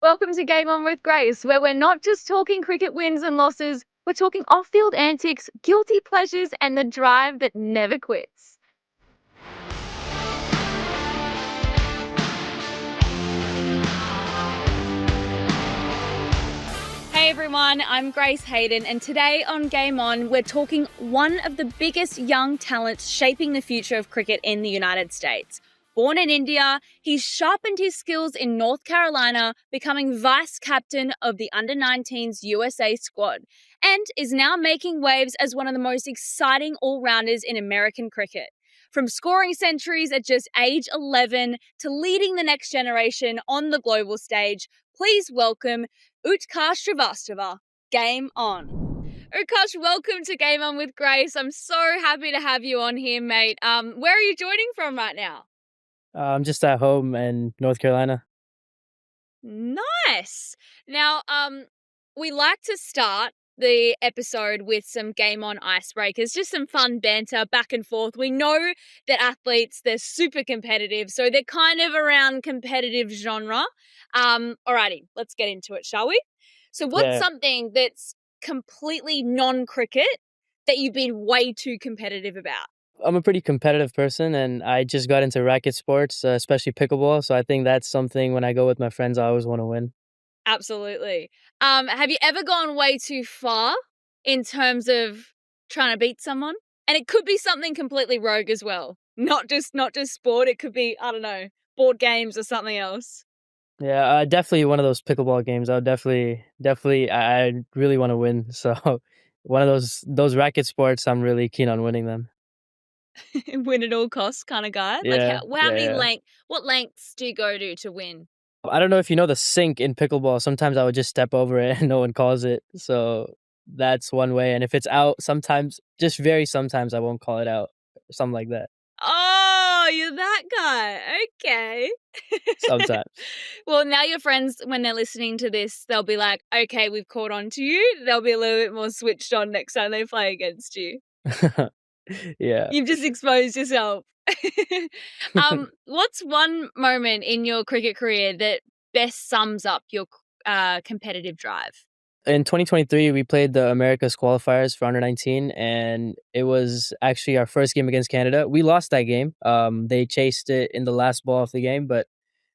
Welcome to Game On with Grace, where we're not just talking cricket wins and losses, we're talking off-field antics, guilty pleasures, and the drive that never quits. Hey everyone, I'm Grace Hayden, and today on Game On, we're talking one of the biggest young talents shaping the future of cricket in the United States. Born in India, he's sharpened his skills in North Carolina, becoming vice captain of the under-19s USA squad, and is now making waves as one of the most exciting all-rounders in American cricket. From scoring centuries at just age 11 to leading the next generation on the global stage, please welcome Utkash Srivastava. Game on. Utkarsh, welcome to Game On with Grace. I'm so happy to have you on here, mate. Where are you joining from right now? I'm just at home in North Carolina. Nice. Now, we like to start the episode with some Game On icebreakers, just some fun banter back and forth. We know that athletes, they're super competitive, so they're kind of around competitive genre. Alrighty, let's get into it, shall we? So what's something that's completely non-cricket that you've been way too competitive about? I'm a pretty competitive person, and I just got into racket sports, especially pickleball. So I think that's something when I go with my friends, I always want to win. Absolutely. Have you ever gone way too far in terms of trying to beat someone? And it could be something completely rogue as well. Not just sport. It could be, I don't know, board games or something else. Yeah, definitely one of those pickleball games. I would definitely, I really want to win. So one of those racket sports, I'm really keen on winning them. Win at all costs kind of guy. Like Yeah, what lengths do you go to win? I don't know if you know the sink in pickleball. Sometimes I would just step over it and no one calls it. So that's one way. And if it's out, sometimes, sometimes I won't call it out. Something like that. Oh, you're that guy. Okay. Sometimes. Well, now your friends, when they're listening to this, they'll be like, okay, we've caught on to you. They'll be a little bit more switched on next time they play against you. Yeah. You've just exposed yourself. What's one moment in your cricket career that best sums up your competitive drive? In 2023, we played the Americas qualifiers for under 19, and it was actually our first game against Canada. We lost that game. They chased it in the last ball of the game, but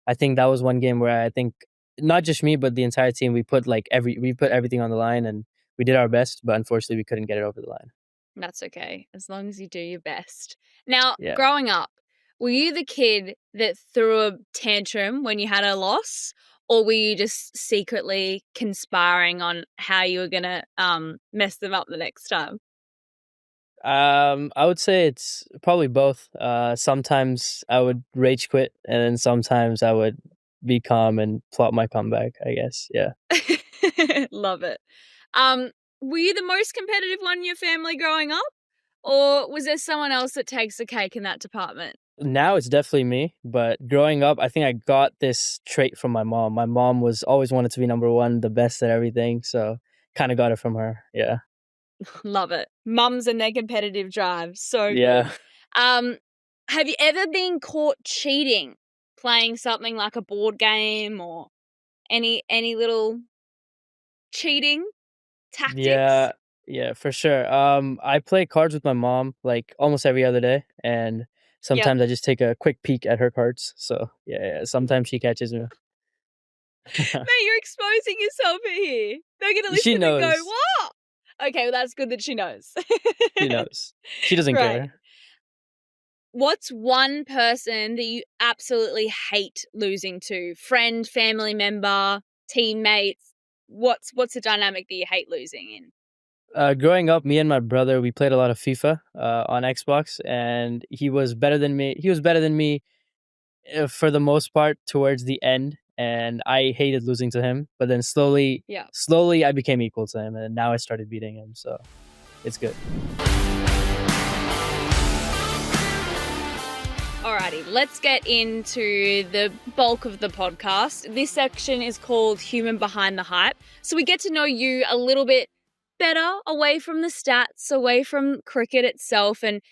I think that was one game where I think not just me, but the entire team, we put everything on the line, and we did our best, but unfortunately, we couldn't get it over the line. That's okay, as long as you do your best. Now, Yeah. growing up, were you the kid that threw a tantrum when you had a loss, or were you just secretly conspiring on how you were going to mess them up the next time? I would say it's probably both. Sometimes I would rage quit, and then sometimes I would be calm and plot my comeback, I guess. Yeah. Love it. Were you the most competitive one in your family growing up, or was there someone else that takes the cake in that department? Now it's definitely me, but growing up, I think I got this trait from my mom. My mom was always wanted to be number one, the best at everything, so kind of got it from her. Yeah. Love it. Mums and their competitive drive. So Yeah. good. Have you ever been caught cheating, playing something like a board game or any little cheating tactics? Yeah, for sure. I play cards with my mom like almost every other day, and sometimes I just take a quick peek at her cards. So yeah, sometimes she catches me. Mate, you're exposing yourself here. They're gonna She listen and go, knows. what? Okay, well that's good that she knows. She knows. She doesn't Right. care. What's one person that you absolutely hate losing to? Friend, family member, teammates? What's the dynamic that you hate losing in? Growing up, me and my brother, we played a lot of FIFA on Xbox, and he was better than me. He was better than me for the most part towards the end, and I hated losing to him. But then slowly, I became equal to him, and now I started beating him. So it's good. Alrighty, let's get into the bulk of the podcast. This section is called Human Behind the Hype. So we get to know you a little bit better away from the stats, away from cricket itself, and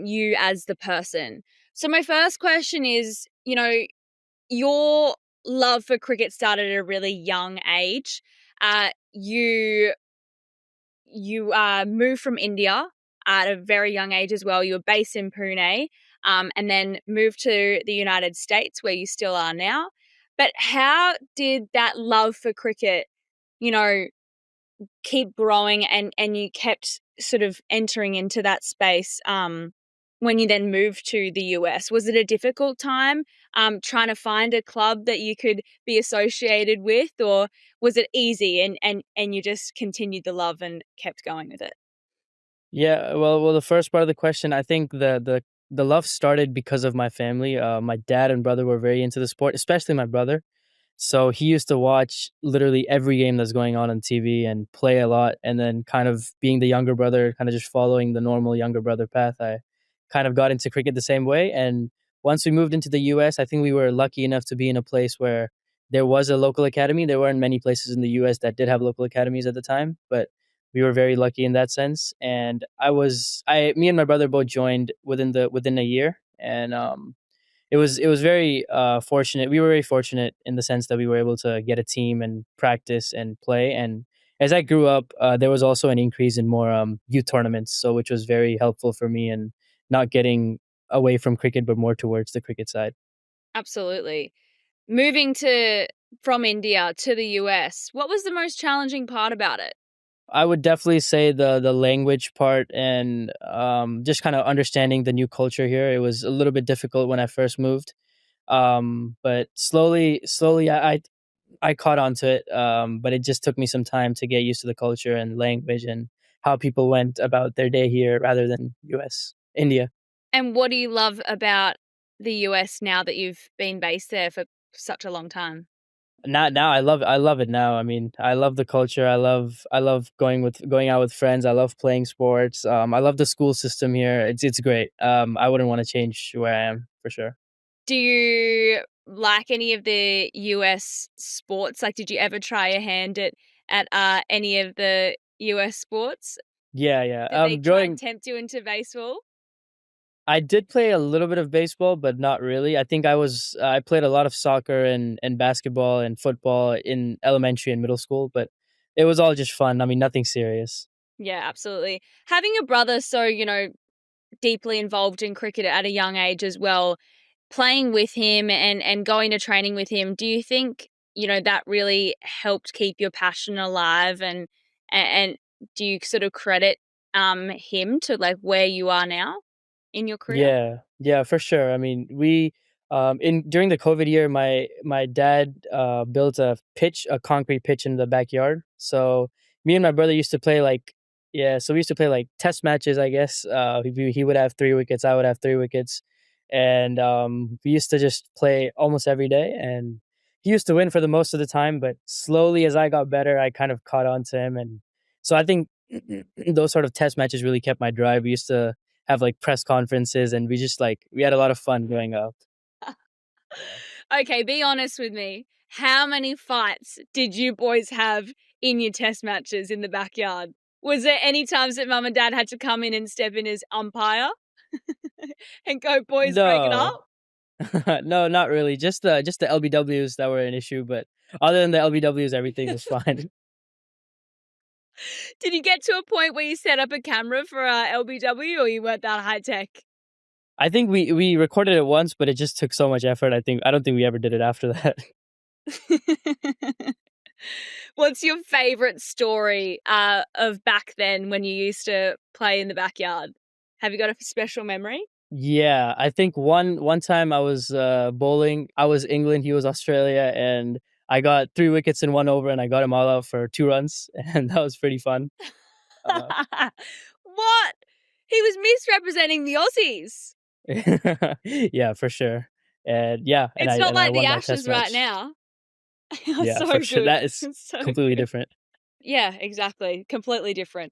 you as the person. So my first question is, your love for cricket started at a really young age. You moved from India at a very young age as well. You were based in Pune, and then moved to the United States, where you still are now. But how did that love for cricket, you know, keep growing, and you kept sort of entering into that space when you then moved to the US? Was it a difficult time trying to find a club that you could be associated with, or was it easy and you just continued the love and kept going with it? Yeah, well, the first part of the question, I think the love started because of my family. My dad and brother were very into the sport, especially my brother. So he used to watch literally every game that's going on TV and play a lot. And then, kind of being the younger brother, kind of just following the normal younger brother path, I kind of got into cricket the same way. And once we moved into the US, I think we were lucky enough to be in a place where there was a local academy. There weren't many places in the US that did have local academies at the time, but we were very lucky in that sense. And me and my brother both joined within a year. And it was very fortunate. We were very fortunate in the sense that we were able to get a team and practice and play. And as I grew up, there was also an increase in more youth tournaments, so which was very helpful for me and not getting away from cricket, but more towards the cricket side. Absolutely. Moving to from India to the US, what was the most challenging part about it? I would definitely say the language part and just kind of understanding the new culture here. It was a little bit difficult when I first moved, but slowly, I caught on to it. But it just took me some time to get used to the culture and language and how people went about their day here rather than India. And what do you love about the US now that you've been based there for such a long time? Not now. I love it now. I mean, I love the culture. I love going out with friends. I love playing sports. I love the school system here. It's great. I wouldn't want to change where I am for sure. Do you like any of the US sports? Like, did you ever try your hand at any of the US sports? Yeah, yeah. Did they try and Growing, tempt you into baseball? I did play a little bit of baseball, but not really. I played a lot of soccer and basketball and football in elementary and middle school, but it was all just fun. I mean, nothing serious. Yeah, absolutely. Having a brother so, deeply involved in cricket at a young age as well, playing with him and going to training with him, do you think, that really helped keep your passion alive, and do you sort of credit him to like where you are now in your career? Yeah, yeah, for sure. I mean, we in during the COVID year, my dad built a concrete pitch in the backyard. So me and my brother used to play so we used to play like test matches, I guess. He would have 3 wickets, I would have 3 wickets, and we used to just play almost every day. And he used to win for the most of the time, but slowly as I got better, I kind of caught on to him, and so I think those sort of test matches really kept my drive. We used to have like press conferences and we had a lot of fun growing up. Okay, be honest with me. How many fights did you boys have in your test matches in the backyard? Was there any times that mum and dad had to come in and step in as umpire and go, boys, break it No. up? No, not really. Just the LBWs that were an issue, but other than the LBWs, everything was fine. Did you get to a point where you set up a camera for LBW, or you weren't that high tech? I think we recorded it once, but it just took so much effort. I don't think we ever did it after that. What's your favorite story of back then when you used to play in the backyard? Have you got a special memory? Yeah, I think one time I was bowling. I was England, he was Australia, and I got 3 wickets in one over, and I got him all out for 2 runs, and that was pretty fun. Uh, What? He was misrepresenting the Aussies. yeah, for sure. And yeah, and It's I not and I like the won that test Ashes right match. now. Yeah, So for sure. good. That is So completely good. different. Yeah, exactly. Completely different.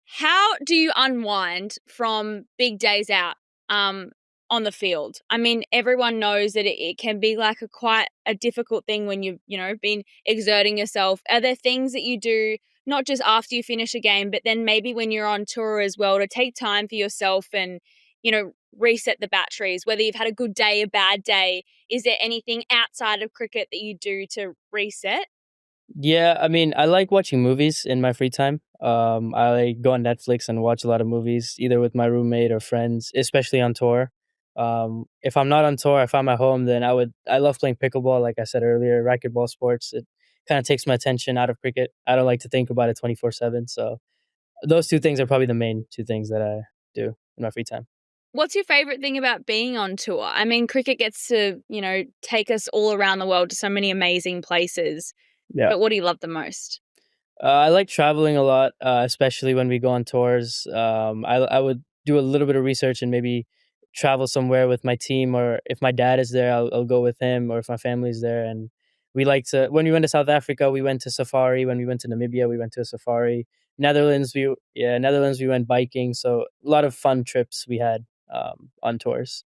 How do you unwind from big days out um, on the field? I mean, everyone knows that it can be like quite a difficult thing when you've, been exerting yourself. Are there things that you do not just after you finish a game, but then maybe when you're on tour as well, to take time for yourself and, reset the batteries, whether you've had a good day, a bad day? Is there anything outside of cricket that you do to reset? Yeah, I mean, I like watching movies in my free time. I like go on Netflix and watch a lot of movies, either with my roommate or friends, especially on tour. If I'm not on tour, if I'm at home, then I love playing pickleball, like I said earlier, racquetball sports. It kind of takes my attention out of cricket. I don't like to think about it 24/7. So those two things are probably the main two things that I do in my free time. What's your favorite thing about being on tour? I mean, cricket gets to, take us all around the world to so many amazing places, Yeah. but what do you love the most? I like traveling a lot, especially when we go on tours. I would do a little bit of research and maybe travel somewhere with my team, or if my dad is there, I'll go with him, or if my family's there. And we like to, when we went to South Africa, we went to safari. When we went to Namibia, we went to a safari. Netherlands, we went biking. So a lot of fun trips we had on tours.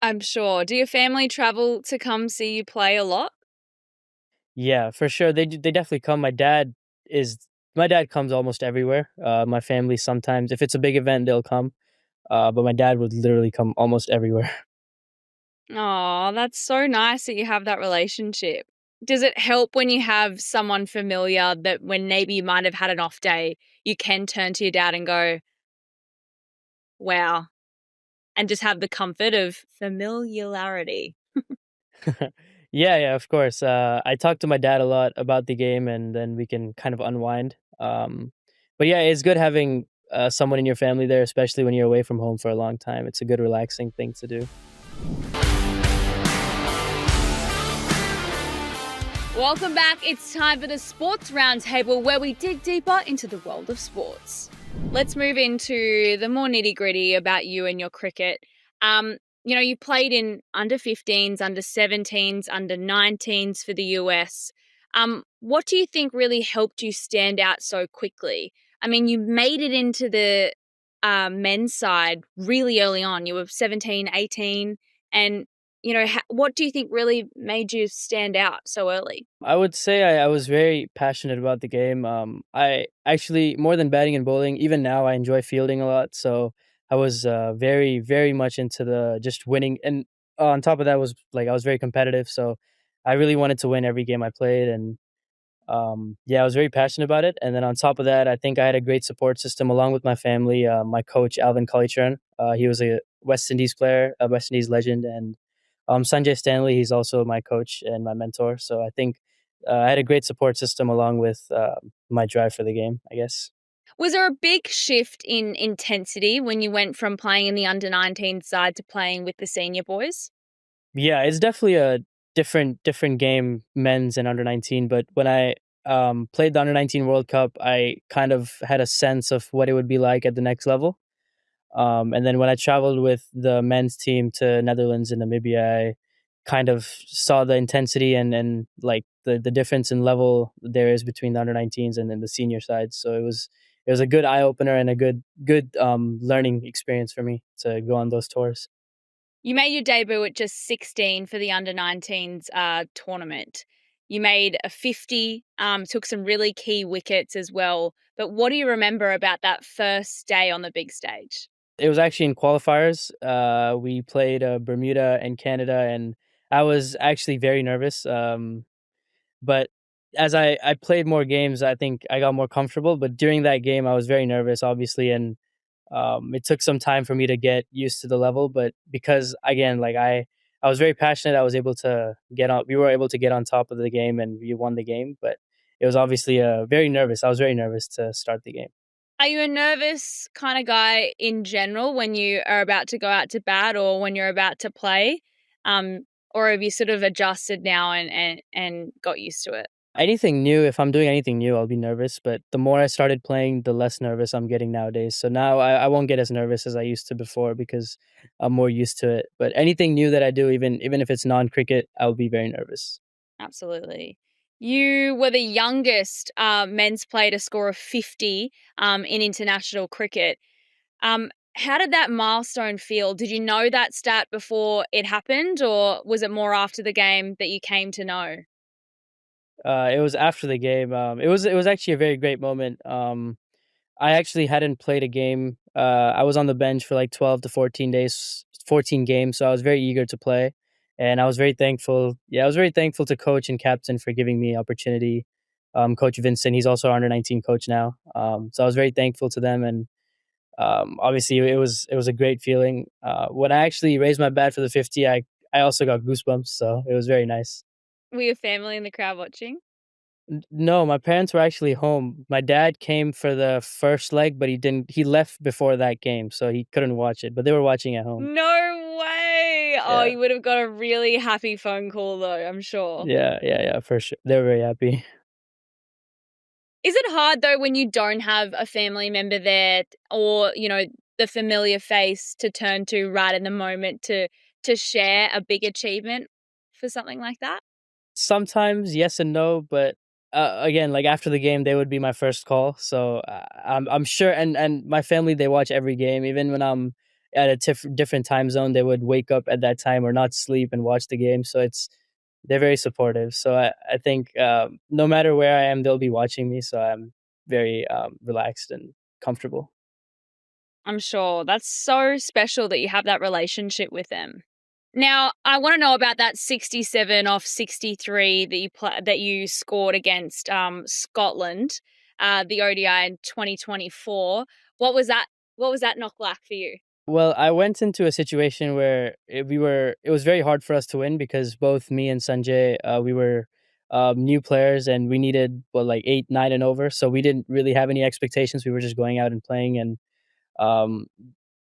I'm sure. Do your family travel to come see you play a lot? Yeah, for sure. They definitely come. Is my dad comes almost everywhere. My family sometimes, if it's a big event, they'll come. But my dad would literally come almost everywhere. Oh, that's so nice that you have that relationship. Does it help when you have someone familiar that when maybe you might have had an off day, you can turn to your dad and go, wow, and just have the comfort of familiarity? Yeah, of course. I talk to my dad a lot about the game, and then we can kind of unwind. But yeah, it's good having someone in your family there, especially when you're away from home for a long time. It's a good relaxing thing to do. Welcome back. It's time for the Sports Roundtable, where we dig deeper into the world of sports. Let's move into the more nitty-gritty about you and your cricket. You played in under 15s, under 17s, under 19s for the US. What do you think really helped you stand out so quickly? I mean, you made it into the men's side really early on. You were 17, 18, and what do you think really made you stand out so early? I would say I was very passionate about the game. I actually, more than batting and bowling, even now I enjoy fielding a lot. So I was very, very much into the just winning. And on top of that was like I was very competitive. So I really wanted to win every game I played. And yeah, I was very passionate about it. And then on top of that, I think I had a great support system along with my family. My coach, Alvin Cullichern, he was a West Indies player, a West Indies legend. And Sanjay Stanley, he's also my coach and my mentor. So I think I had a great support system along with my drive for the game, I guess. Was there a big shift in intensity when you went from playing in the under 19 side to playing with the senior boys? Yeah, it's definitely a different game, men's and under 19. But when I played the under 19 World Cup, I kind of had a sense of what it would be like at the next level. And then when I traveled with the men's team to Netherlands and Namibia, I kind of saw the intensity and like the difference in level there is between the under 19s and then the senior side. So it was a good eye opener and a good learning experience for me to go on those tours. You made your debut at just 16 for the under 19s tournament. You made a 50, took some really key wickets as well. But what do you remember about that first day on the big stage? It was actually in qualifiers. We played Bermuda and Canada, and I was actually very nervous. But as I played more games, I think I got more comfortable. But during that game, I was very nervous, obviously, and it took some time for me to get used to the level. But because again, like I was very passionate, I was able to get on. We were able to get on top of the game, and we won the game. But it was obviously very nervous. I was very nervous to start the game. Are you a nervous kind of guy in general when you are about to go out to bat or when you're about to play? Or have you sort of adjusted now and got used to it? Anything new, if I'm doing anything new, I'll be nervous. But the more I started playing, the less nervous I'm getting nowadays. So now I won't get as nervous as I used to before because I'm more used to it. But anything new that I do, even if it's non-cricket, I'll be very nervous. Absolutely. You were the youngest men's player to score a 50 in international cricket. How did that milestone feel? Did you know that stat before it happened, or was it more after the game that you came to know? It was after the game. It was actually a very great moment. I actually hadn't played a game. I was on the bench for like 12 to 14 days 14 games, so I was very eager to play, and I was very thankful. Yeah, I was very thankful to coach and captain for giving me opportunity. Coach Vincent, he's also our under 19 coach now. So I was very thankful to them, and obviously it was a great feeling. When I actually raised my bat for the 50, I also got goosebumps, so it was very nice. Were your family in the crowd watching? No, my parents were actually home. My dad came for the first leg, but he left before that game, so he couldn't watch it, but they were watching at home. No way! Oh, Yeah. you would have got a really happy phone call though, I'm sure. Yeah, for sure. They were very happy. Is it hard though when you don't have a family member there or, the familiar face to turn to right in the moment to share a big achievement for something like that? Sometimes yes and no, but again, like after the game, they would be my first call. So I'm sure, and my family, they watch every game, even when I'm at a different time zone. They would wake up at that time or not sleep and watch the game. So they're very supportive. So I think no matter where I am, they'll be watching me. So I'm very relaxed and comfortable. I'm sure. That's so special that you have that relationship with them. Now, I want to know about that 67 off 63 that you scored against Scotland, the ODI in 2024. What was that? What was that knock like for you? Well, I went into a situation where it was very hard for us to win because both me and Sanjay, we were new players and we needed, well, like 8, 9 and over. So we didn't really have any expectations. We were just going out and playing, and um,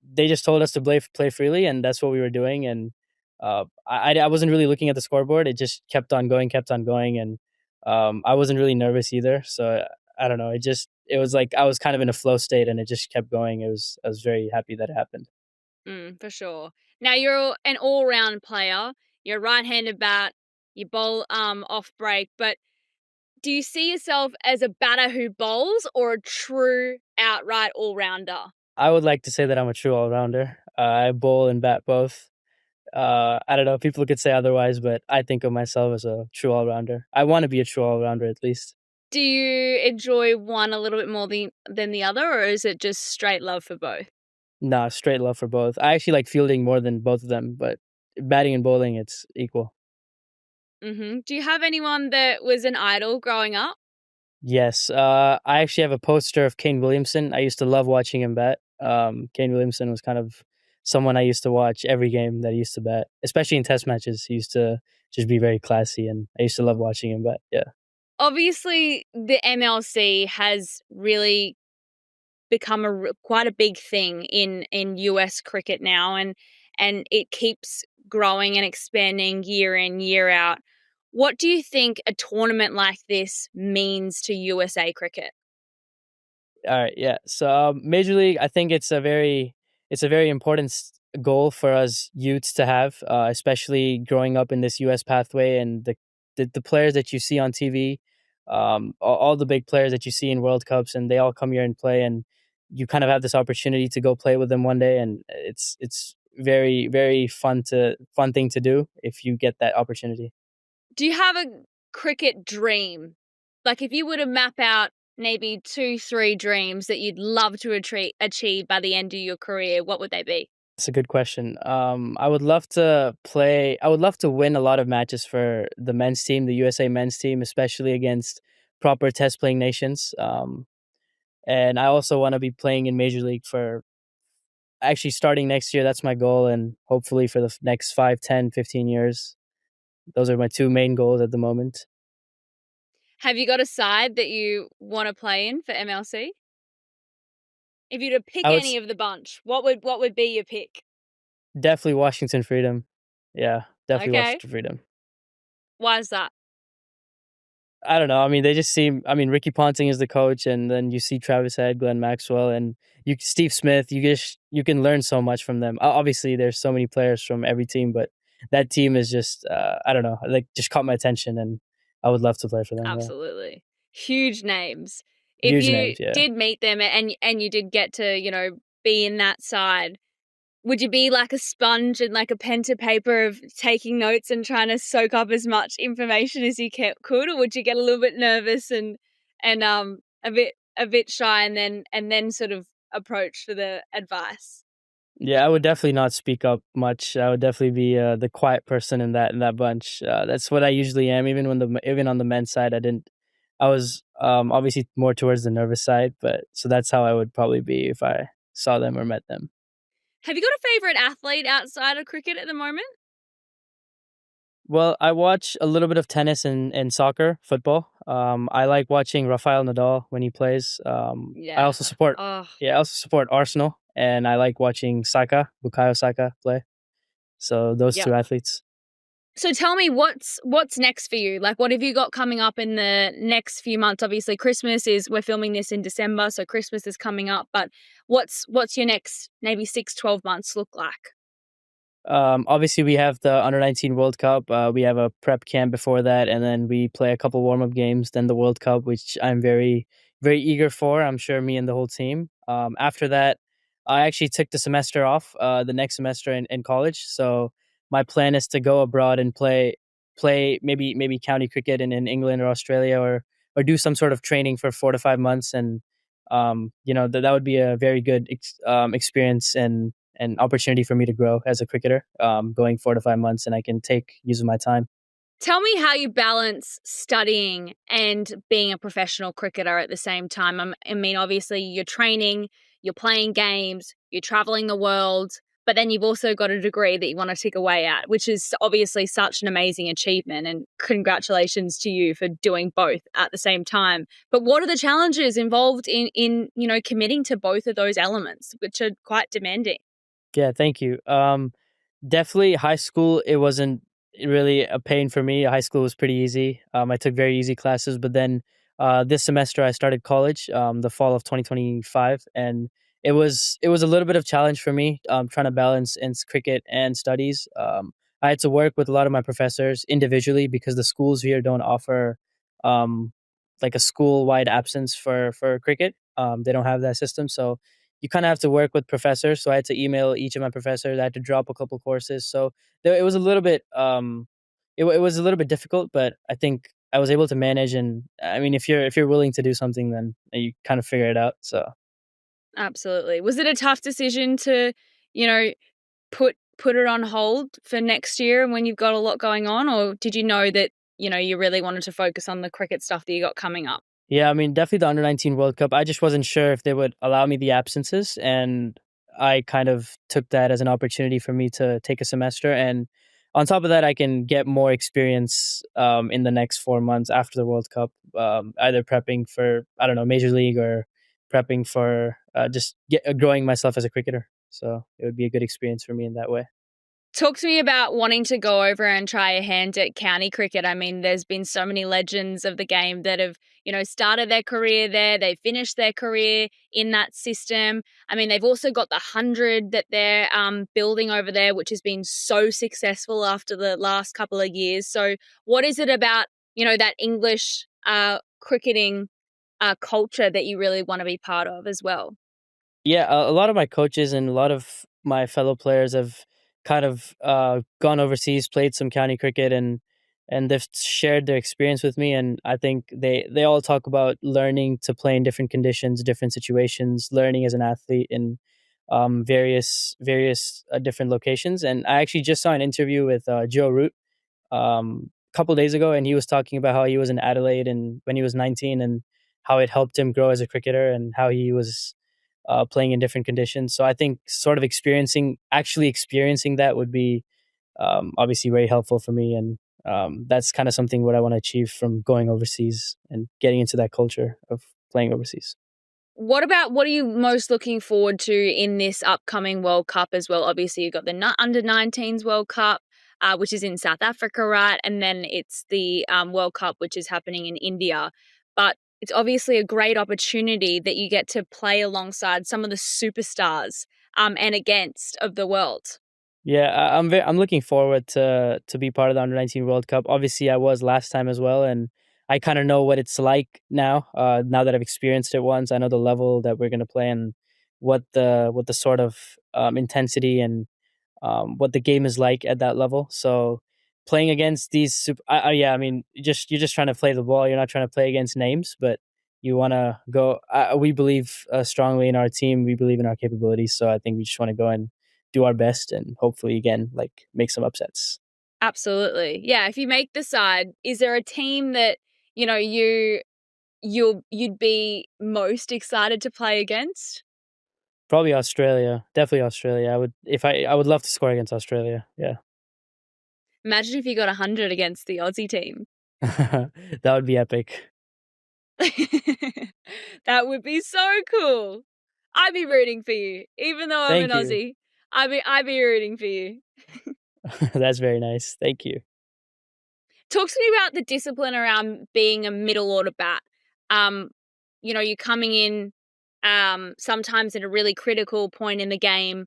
they just told us to play freely, and that's what we were doing. And I wasn't really looking at the scoreboard. It just kept on going, and I wasn't really nervous either. So I don't know. It was like I was kind of in a flow state, and it just kept going. I was very happy that it happened. For sure. Now you're an all-round player. You're a right-handed bat. You bowl off break, but do you see yourself as a batter who bowls or a true outright all-rounder? I would like to say that I'm a true all rounder. I bowl and bat both. I don't know. People could say otherwise, but I think of myself as a true all rounder. I want to be a true all rounder at least. Do you enjoy one a little bit more than the other, or is it just straight love for both? Nah, straight love for both. I actually like fielding more than both of them, but batting and bowling, it's equal. Do you have anyone that was an idol growing up? Yes. I actually have a poster of Kane Williamson. I used to love watching him bat. Kane Williamson was kind of someone I used to watch every game that he used to bat, especially in test matches. He used to just be very classy, and I used to love watching him bat. Yeah. Obviously, the MLC has really become quite a big thing in US cricket now, and it keeps growing and expanding year in, year out. What do you think a tournament like this means to USA cricket? All right, yeah. So Major League, I think it's a very important goal for us youths to have, especially growing up in this U.S. pathway and the players that you see on TV, all the big players that you see in World Cups, and they all come here and play, and you kind of have this opportunity to go play with them one day, and it's very fun thing to do if you get that opportunity. Do you have a cricket dream? Like if you were to map out maybe 2, 3 dreams that you'd love to achieve by the end of your career, what would they be? That's a good question. I would love to play. I would love to win a lot of matches for the men's team, the USA men's team, especially against proper test playing nations. And I also want to be playing in Major League for actually starting next year. That's my goal, and hopefully for the next 5, 10, 15 years. Those are my two main goals at the moment. Have you got a side that you want to play in for MLC? If you were to pick I would any of the bunch, what would be your pick? definitely Washington Freedom. Yeah, definitely Okay. Washington Freedom. Why is that? I don't know. I mean, they just seem. I mean, Ricky Ponting is the coach, and then you see Travis Head, Glenn Maxwell, and Steve Smith. You can learn so much from them. Obviously, there's so many players from every team, but that team is just. I don't know. Like, just caught my attention, and I would love to play for them. Yeah, Absolutely. Huge names. If huge you names. Yeah. did meet them and you did get to, be in that side, would you be like a sponge and like a pen to paper of taking notes and trying to soak up as much information as you could, or would you get a little bit nervous and a bit shy and then sort of approach for the advice? Yeah, I would definitely not speak up much. I would definitely be the quiet person in that bunch. That's what I usually am. Even on the men's side, I was obviously more towards the nervous side, but so that's how I would probably be if I saw them or met them. Have you got a favourite athlete outside of cricket at the moment? Well, I watch a little bit of tennis and soccer, football. I like watching Rafael Nadal when he plays. I Yeah. also support, Oh, yeah, I also support Arsenal, and I like watching Bukayo Saka play. So those yep. two athletes. So tell me what's next for you? Like what have you got coming up in the next few months? Obviously Christmas is we're filming this in December, so Christmas is coming up, but what's your next maybe 6-12 months look like? Obviously, we have the Under 19 World Cup. We have a prep camp before that, and then we play a couple warm up games. Then the World Cup, which I'm very eager for. I'm sure me and the whole team. After that, I actually took the semester off. The next semester in college. So my plan is to go abroad and play maybe county cricket in England or Australia, or do some sort of training for 4 to 5 months. And that would be a very good experience and an opportunity for me to grow as a cricketer, going 4 to 5 months, and I can take use of my time. Tell me how you balance studying and being a professional cricketer at the same time. I mean, obviously, you're training, you're playing games, you're traveling the world, but then you've also got a degree that you want to tick away at, which is obviously such an amazing achievement. And congratulations to you for doing both at the same time. But what are the challenges involved in committing to both of those elements, which are quite demanding? Yeah, thank you. Definitely high school, it wasn't really a pain for me. High school was pretty easy. I took very easy classes, but then this semester I started college, the fall of 2025, and it was a little bit of challenge for me, trying to balance cricket and studies. I had to work with a lot of my professors individually because the schools here don't offer um, like a school wide absence for cricket. They don't have that system, so you kind of have to work with professors. So I had to email each of my professors. I had to drop a couple courses. So it was a little bit it was a little bit difficult, but I think I was able to manage. And I mean, if you're willing to do something, then you kind of figure it out. So Absolutely. Was it a tough decision to, you know, put it on hold for next year and when you've got a lot going on, or did you know that, you really wanted to focus on the cricket stuff that you got coming up? yeah, I mean, definitely the Under 19 World Cup. I just wasn't sure if they would allow me the absences, and I kind of took that as an opportunity for me to take a semester. And on top of that, I can get more experience in the next 4 months after the World Cup, either prepping for, I don't know, Major League, or prepping for growing myself as a cricketer. So it would be a good experience for me in that way. Talk to me about wanting to go over and try a hand at county cricket. I mean, there's been so many legends of the game that have, started their career there. They finished their career in that system. I mean, they've also got the 100 that they're building over there, which has been so successful after the last couple of years. So, what is it about, that English cricketing culture that you really want to be part of as well? Yeah, a lot of my coaches and a lot of my fellow players have kind of gone overseas, played some county cricket, and they've shared their experience with me. And I think they all talk about learning to play in different conditions, different situations, learning as an athlete in various different locations. And I actually just saw an interview with Joe Root a couple days ago, and he was talking about how he was in Adelaide and when he was 19, and how it helped him grow as a cricketer, and how he was playing in different conditions. So I think sort of actually experiencing that would be obviously very helpful for me. And that's kind of something what I want to achieve from going overseas and getting into that culture of playing overseas. What are you most looking forward to in this upcoming World Cup as well? Obviously, you've got the under 19s World Cup, which is in South Africa, right? And then it's the World Cup, which is happening in India. But it's obviously a great opportunity that you get to play alongside some of the superstars and against of the world. Yeah, I'm looking forward to be part of the Under 19 World Cup. Obviously, I was last time as well, and I kind of know what it's like now. Now that I've experienced it once, I know the level that we're gonna play, and what the sort of intensity and what the game is like at that level. So playing against these yeah, I mean, you're just trying to play the ball. You're not trying to play against names, but you want to go. We believe strongly in our team. We believe in our capabilities. So I think we just want to go and do our best and hopefully again like make some upsets. Absolutely. Yeah, if you make the side, is there a team that, you'd be most excited to play against? Probably Australia, definitely Australia. I would love to score against Australia. Yeah. Imagine if you got 100 against the Aussie team. That would be epic. That would be so cool. I'd be rooting for you. Even though I'm an Thank you. Aussie, I'd be rooting for you. That's very nice. Thank you. Talk to me about the discipline around being a middle order bat. Um, you're coming in sometimes at a really critical point in the game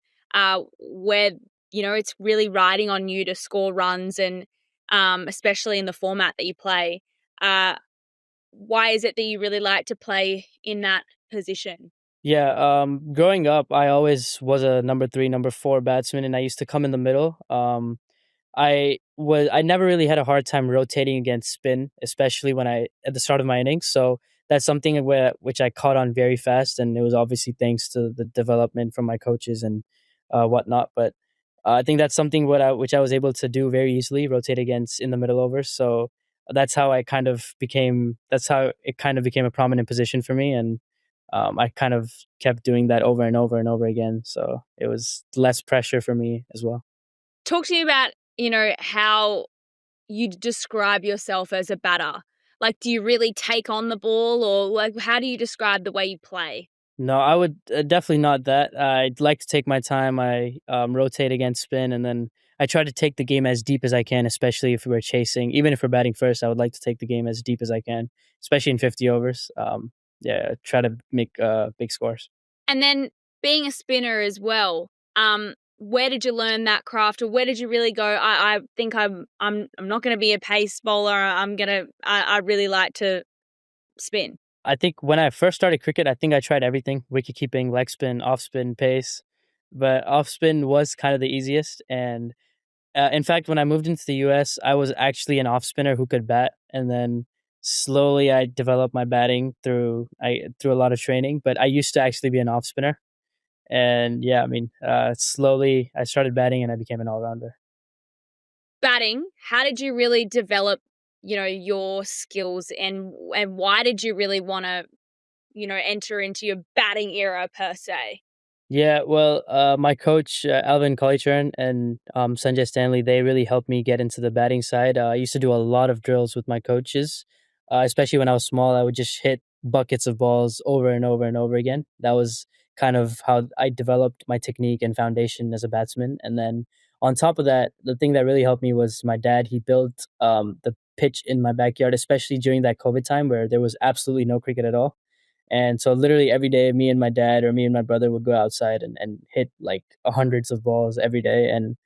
where, it's really riding on you to score runs and especially in the format that you play. Why is it that you really like to play in that position? Yeah, growing up, I always was a number 3, number 4 batsman, and I used to come in the middle. I never really had a hard time rotating against spin, especially when I at the start of my innings. So that's something which I caught on very fast, and it was obviously thanks to the development from my coaches and whatnot. But I think that's something which I was able to do very easily, rotate against in the middle overs. So that's how I kind of became. That's how it kind of became a prominent position for me, and I kind of kept doing that over and over and over again. So it was less pressure for me as well. Talk to me about, how you describe yourself as a batter. Like, do you really take on the ball, or like, how do you describe the way you play? No, I would definitely not that. I'd like to take my time. I rotate against spin, and then I try to take the game as deep as I can, especially if we're chasing. Even if we're batting first, I would like to take the game as deep as I can, especially in 50 overs. Yeah, try to make big scores. And then being a spinner as well. Where did you learn that craft, or where did you really go? I think I'm not going to be a pace bowler. I really like to spin. I think when I first started cricket, I think I tried everything: wicket keeping, leg spin, off spin, pace. But off spin was kind of the easiest, and in fact, when I moved into the US, I was actually an off spinner who could bat, and then slowly I developed my batting through a lot of training. But I used to actually be an off spinner, and yeah, I mean, slowly I started batting, and I became an all rounder. Batting, how did you really develop, your skills, and why did you really want to, enter into your batting era per se? Yeah, well, my coach, Alvin Collichurn and Sanjay Stanley, they really helped me get into the batting side. I used to do a lot of drills with my coaches, especially when I was small. I would just hit buckets of balls over and over and over again. That was kind of how I developed my technique and foundation as a batsman. And then on top of that, the thing that really helped me was my dad. He built the pitch in my backyard, especially during that COVID time where there was absolutely no cricket at all. And so literally every day, me and my dad or me and my brother would go outside and hit like hundreds of balls every day. And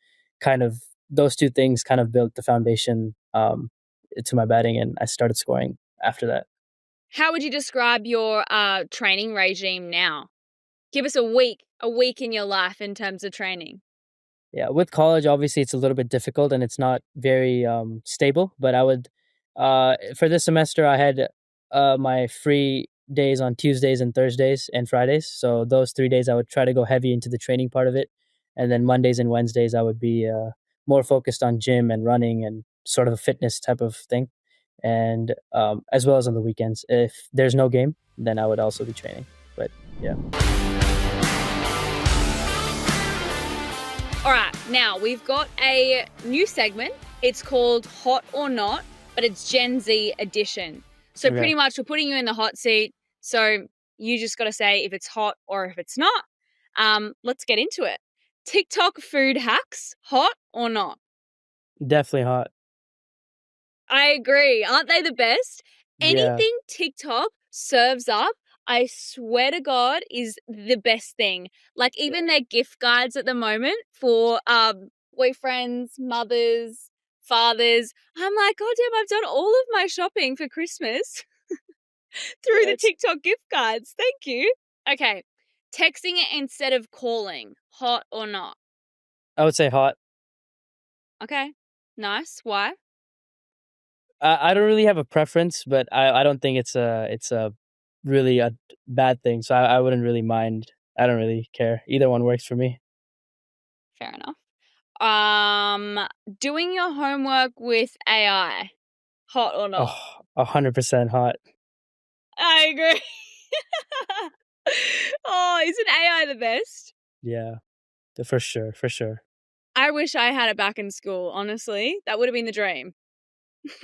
kind of those two things kind of built the foundation to my batting. And I started scoring after that. How would you describe your training regime now? Give us a week in your life in terms of training. Yeah, with college, obviously, it's a little bit difficult and it's not very stable. But for this semester, I had my free days on Tuesdays and Thursdays and Fridays. So those 3 days, I would try to go heavy into the training part of it. And then Mondays and Wednesdays, I would be more focused on gym and running and sort of a fitness type of thing. And as well as on the weekends. If there's no game, then I would also be training. But yeah. All right, now we've got a new segment. It's called Hot or Not, but it's Gen Z edition. So Okay. pretty much we're putting you in the hot seat. So you just got to say if it's hot or if it's not. Let's get into it. TikTok food hacks, hot or not? Definitely hot. I agree. Aren't they the best? Yeah. Anything TikTok serves up, I swear to God, is the best thing. Like even their gift guides at the moment for boyfriends, mothers, fathers. I'm like, God damn, I've done all of my shopping for Christmas through the It's TikTok gift guides. Thank you. Okay. Texting it instead of calling, hot or not? I would say hot. Okay. Nice. Why? I don't really have a preference, but I don't think it's a really a bad thing. So I wouldn't really mind. I don't really care. Either one works for me. Fair enough. Doing your homework with AI, hot or not? Oh, 100% hot. I agree. Oh, isn't AI the best? Yeah, for sure, for sure. I wish I had it back in school, honestly. That would have been the dream.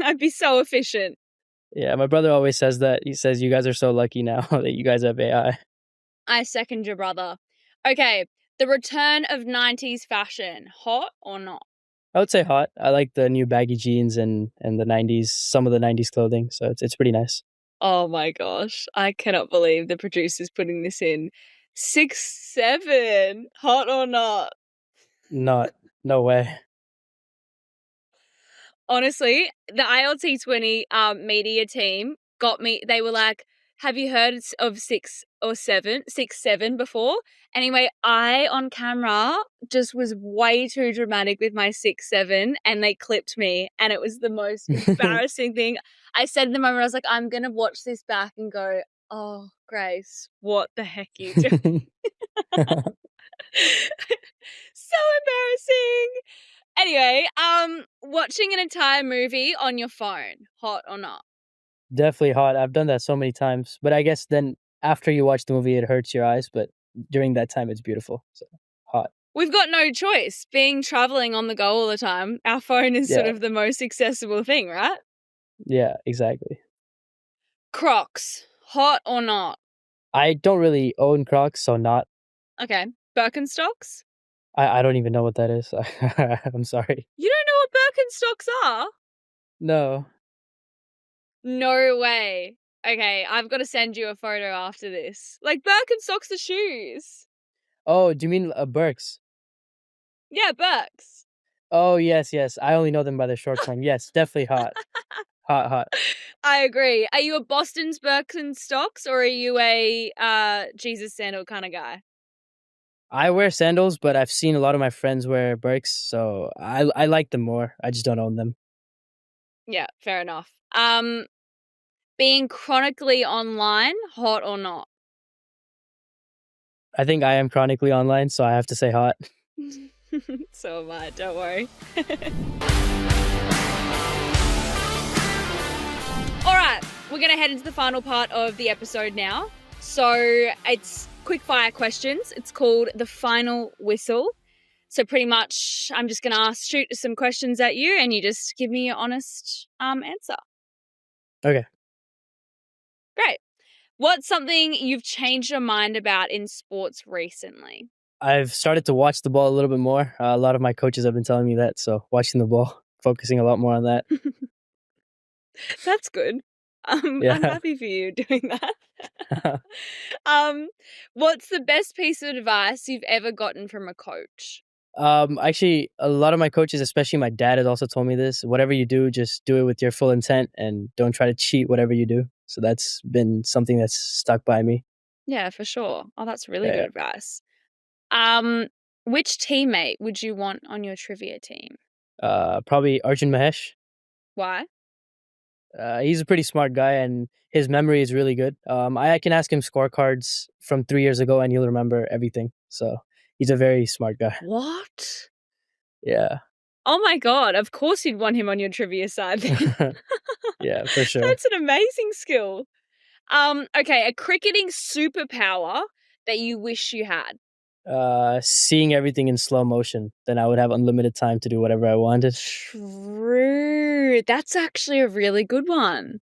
I'd be so efficient. Yeah, my brother always says that. He says, you guys are so lucky now that you guys have AI. I second your brother. Okay, the return of 90s fashion, hot or not? I would say hot. I like the new baggy jeans and the 90s, some of the 90s clothing. So it's pretty nice. Oh my gosh, I cannot believe the producer's putting this in. 6'7", hot or not? Not, no way. Honestly, the ILT20 media team got me. They were like, "Have you heard of 6'7" before?" Anyway, I on camera just was way too dramatic with my 6'7", and they clipped me, and it was the most embarrassing thing. I said in the moment, I was like, "I'm gonna watch this back and go, oh, Grace, what the heck are you doing?" So embarrassing. Anyway, watching an entire movie on your phone, hot or not? Definitely hot. I've done that so many times. But I guess then after you watch the movie, it hurts your eyes. But during that time, it's beautiful. So hot. We've got no choice. Being traveling on the go all the time, our phone is sort Yeah. of the most accessible thing, right? Yeah, exactly. Crocs, hot or not? I don't really own Crocs, so not. Okay. Birkenstocks? I don't even know what that is. I'm sorry. You don't know what Birkenstocks are? No. No way. Okay, I've got to send you a photo after this. Like Birkenstocks are shoes. Oh, do you mean Birks? Yeah, Birks. Oh, yes, yes. I only know them by the short form. Yes, definitely hot. Hot, hot. I agree. Are you a Boston's Birkenstocks or are you a Jesus sandal kind of guy? I wear sandals, but I've seen a lot of my friends wear Birks, so I like them more. I just don't own them. Yeah, fair enough. Being chronically online, hot or not? I think I am chronically online, so I have to say hot. So am I, don't worry. All right, we're going to head into the final part of the episode now. So it's quick fire questions. It's called the final whistle. So pretty much I'm just going to shoot some questions at you and you just give me your honest answer. Okay. Great. What's something you've changed your mind about in sports recently? I've started to watch the ball a little bit more. A lot of my coaches have been telling me that, so watching the ball, focusing a lot more on that. That's good. I'm Yeah. happy for you doing that. What's the best piece of advice you've ever gotten from a coach? Actually, a lot of my coaches, especially my dad, has also told me this. Whatever you do, just do it with your full intent and don't try to cheat whatever you do. So that's been something that's stuck by me. Yeah, for sure. Oh, that's really good Yeah. advice. Which teammate would you want on your trivia team? Probably Arjun Mahesh. Why? He's a pretty smart guy and his memory is really good. I can ask him scorecards from 3 years ago and he'll remember everything. So he's a very smart guy. What? Yeah. Oh my god, of course you'd want him on your trivia side then. Yeah, for sure. That's an amazing skill. Okay, a cricketing superpower that you wish you had. Seeing everything in slow motion, then I would have unlimited time to do whatever I wanted. True. That's actually a really good one.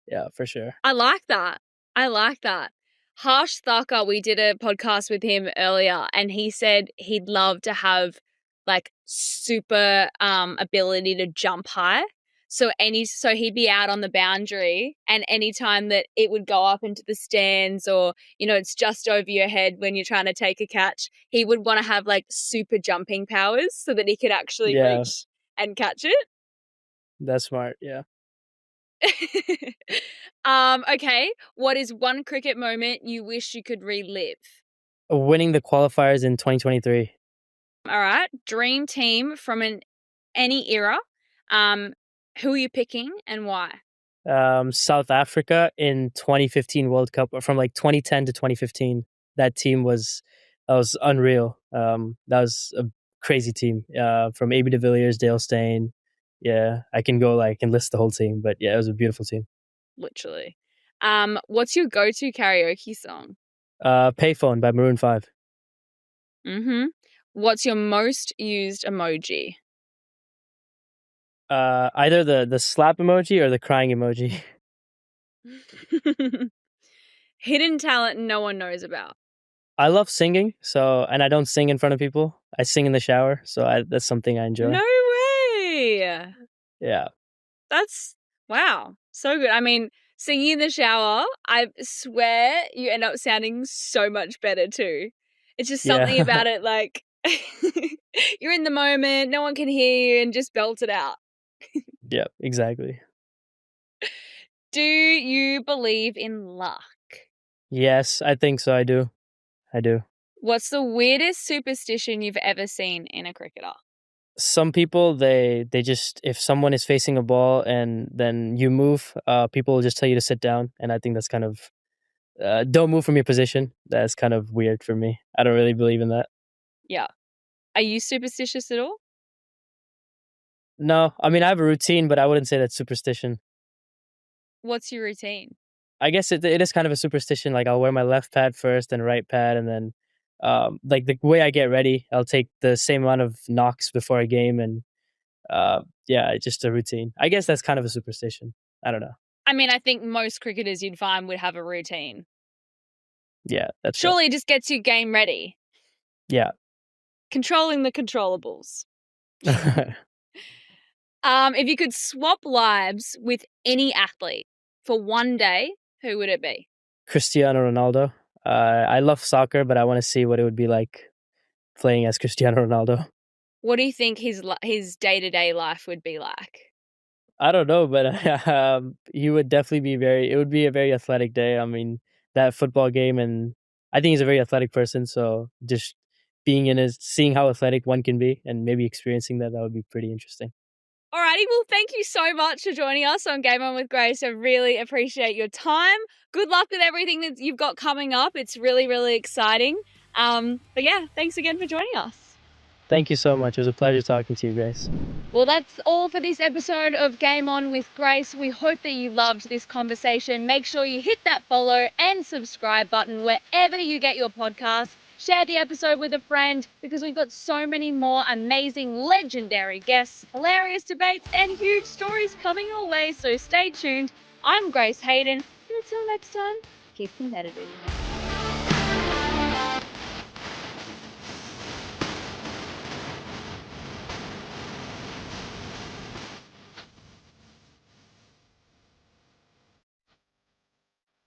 Yeah, for sure. I like that. I like that. Harsh Thakur, we did a podcast with him earlier and he said he'd love to have like super ability to jump high. So he'd be out on the boundary and anytime that it would go up into the stands or, it's just over your head when you're trying to take a catch, he would want to have like super jumping powers so that he could actually Yeah, reach and catch it. that's smart. Yeah. Okay. What is one cricket moment you wish you could relive? Winning the qualifiers in 2023. All right. Dream team from any era. Who are you picking and why? South Africa in 2015 World Cup, or from like 2010 to 2015. That was unreal. That was crazy team. From AB de Villiers, Dale Steyn. Yeah, I can go and list the whole team, but yeah, it was a beautiful team. Literally. What's your go-to karaoke song? Payphone by Maroon 5. Mm-hmm. What's your most used emoji? Either the slap emoji or the crying emoji. Hidden talent no one knows about. I love singing, and I don't sing in front of people. I sing in the shower, so that's something I enjoy. No way. Yeah. That's, wow, so good. I mean, singing in the shower, I swear you end up sounding so much better too. It's just something Yeah. about it, like, you're in the moment, no one can hear you, and just belt it out. Yeah, exactly. Do you believe in luck? Yes, I think so. I do. What's the weirdest superstition you've ever seen in a cricketer? Some people they just, if someone is facing a ball and then you move, people will just tell you to sit down, and I think that's kind of don't move from your position. That's kind of weird for me. I don't really believe in that. Yeah. Are you superstitious at all? No, I mean I have a routine, but I wouldn't say that's superstition. What's your routine? I guess it is kind of a superstition. Like I'll wear my left pad first and right pad, and then like the way I get ready, I'll take the same amount of knocks before a game, and yeah, it's just a routine. I guess that's kind of a superstition. I don't know. I mean, I think most cricketers you'd find would have a routine. Yeah, that's Surely it just gets you game ready. Yeah. Controlling the controllables. If you could swap lives with any athlete for one day, who would it be? Cristiano Ronaldo. I love soccer, but I want to see what it would be like playing as Cristiano Ronaldo. What do you think his day-to-day life would be like? I don't know, but he would definitely be it would be a very athletic day. I mean, that football game, and I think he's a very athletic person. So just seeing how athletic one can be and maybe experiencing that would be pretty interesting. Alrighty, well, thank you so much for joining us on Game On with Grace. I really appreciate your time. Good luck with everything that you've got coming up. It's really, really exciting. But yeah, thanks again for joining us. Thank you so much. It was a pleasure talking to you, Grace. Well, that's all for this episode of Game On with Grace. We hope that you loved this conversation. Make sure you hit that follow and subscribe button wherever you get your podcasts. Share the episode with a friend because we've got so many more amazing, legendary guests, hilarious debates, and huge stories coming your way. So stay tuned. I'm Grace Hayden. And until next time, keep competitive.